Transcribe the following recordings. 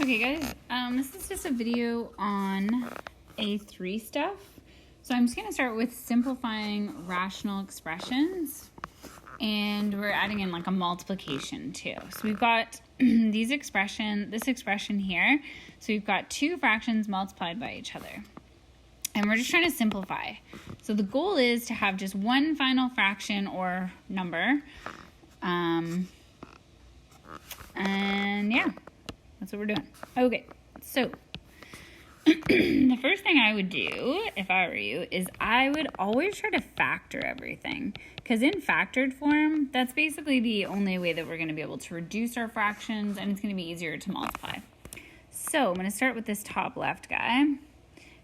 Okay guys, this is just a video on A3 stuff. So I'm just going to start with simplifying rational expressions, and we're adding in like a multiplication too. So we've got this expression here. So we've got two fractions multiplied by each other. And we're just trying to simplify. So the goal is to have just one final fraction or number. And yeah, that's what we're doing. Okay, so the first thing I would do if I were you is I would always try to factor everything. Because in factored form, that's basically the only way that we're going to be able to reduce our fractions, and it's going to be easier to multiply. So I'm going to start with this top left guy.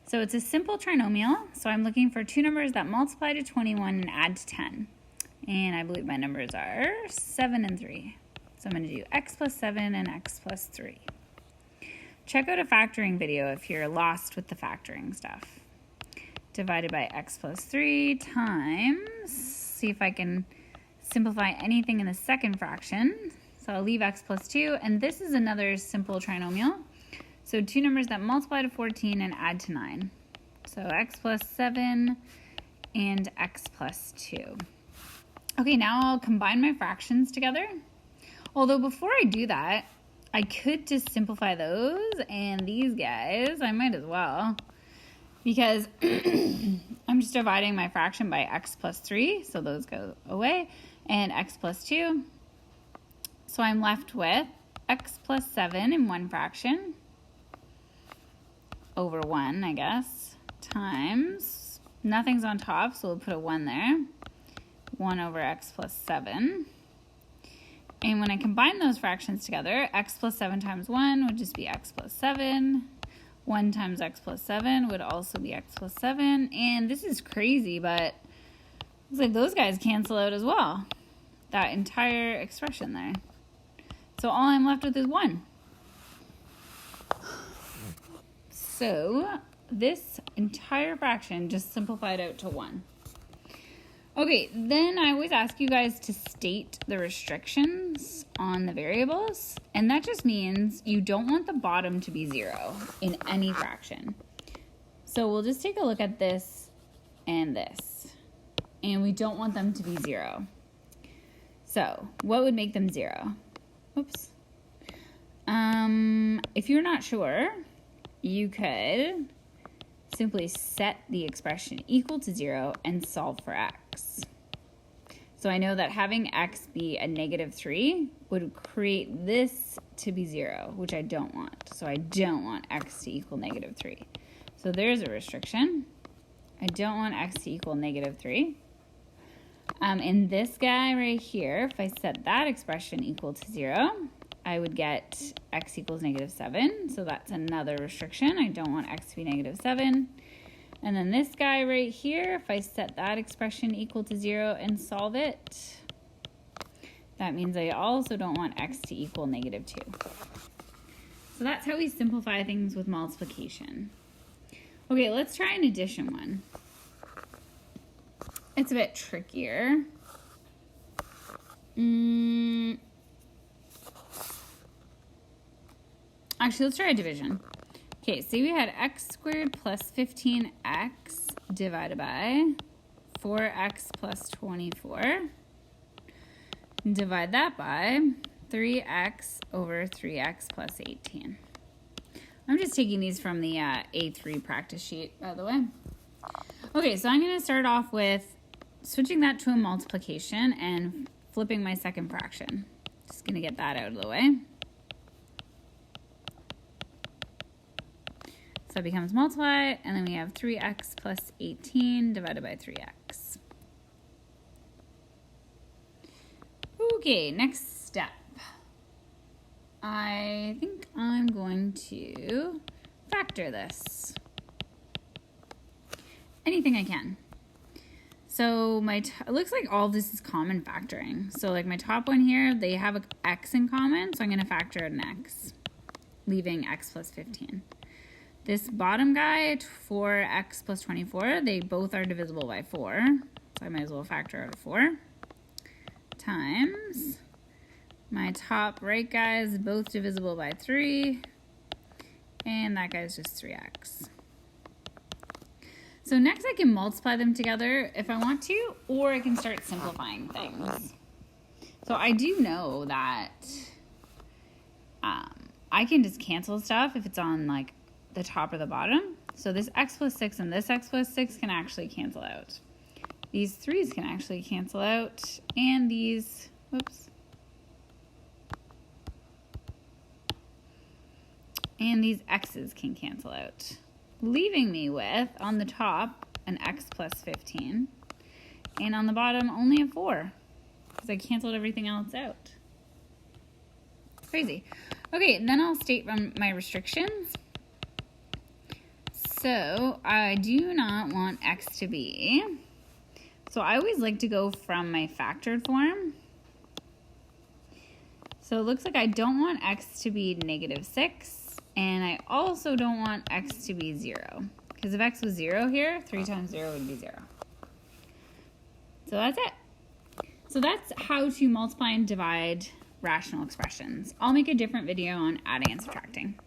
So it's a simple trinomial, so I'm looking for two numbers that multiply to 21 and add to 10. And I believe my numbers are 7 and 3. So I'm going to do x plus 7 and x plus 3. Check out a factoring video if you're lost with the factoring stuff. Divided by x plus 3 times, see if I can simplify anything in the second fraction. So I'll leave x plus 2, and this is another simple trinomial. So two numbers that multiply to 14 and add to 9. So x plus 7 and x plus 2. Okay, now I'll combine my fractions together. Although before I do that, I could just simplify those, and these guys, I might as well. Because I'm just dividing my fraction by x plus 3, so those go away, and x plus 2. So I'm left with x plus 7 in one fraction, over 1, I guess, times, nothing's on top, so we'll put a 1 there, 1 over x plus 7. And when I combine those fractions together, x plus 7 times 1 would just be x plus 7. 1 times x plus 7 would also be x plus 7. And this is crazy, but looks like those guys cancel out as well. That entire expression there. So all I'm left with is 1. So this entire fraction just simplified out to 1. Okay, then I always ask you guys to state the restrictions on the variables, and that just means you don't want the bottom to be 0 in any fraction. So we'll just take a look at this and this, and we don't want them to be 0. So what would make them 0? Whoops. If you're not sure, you could simply set the expression equal to 0 and solve for x. So I know that having x be a -3 would create this to be 0, which I don't want. So I don't want x to equal -3. So there's a restriction. I don't want x to equal -3. And this guy right here, if I set that expression equal to 0, I would get x equals -7, so that's another restriction. I don't want x to be -7. And then this guy right here, if I set that expression equal to 0 and solve it, that means I also don't want x to equal -2. So that's how we simplify things with multiplication. Okay, let's try an addition one. It's a bit trickier. Actually, let's try a division. Okay, say we had x squared plus 15x divided by 4x plus 24. Divide that by 3x over 3x plus 18. I'm just taking these from the A3 practice sheet, by the way. Okay, so I'm going to start off with switching that to a multiplication and flipping my second fraction. Just going to get that out of the way. So it becomes multiply, and then we have 3x plus 18 divided by 3x. Okay, next step. I think I'm going to factor this. Anything I can. So it looks like all of this is common factoring. So like my top one here, they have an x in common, so I'm going to factor an x, leaving x plus 15. This bottom guy, 4x plus 24, they both are divisible by 4. So I might as well factor out a 4. Times my top right guys, both divisible by 3. And that guy's just 3x. So next I can multiply them together if I want to, or I can start simplifying things. So I do know that I can just cancel stuff if it's on like the top or the bottom. So this x plus 6 and this x plus 6 can actually cancel out. These 3's can actually cancel out, and these, whoops. And these x's can cancel out, leaving me with, on the top, an x plus 15, and on the bottom, only a 4, because I canceled everything else out. Crazy. Okay, then I'll state my restrictions. So I do not want x to be, so I always like to go from my factored form. So it looks like I don't want x to be -6, and I also don't want x to be 0, because if x was 0 here, 3 times 0 would be 0. So that's it. So that's how to multiply and divide rational expressions. I'll make a different video on adding and subtracting.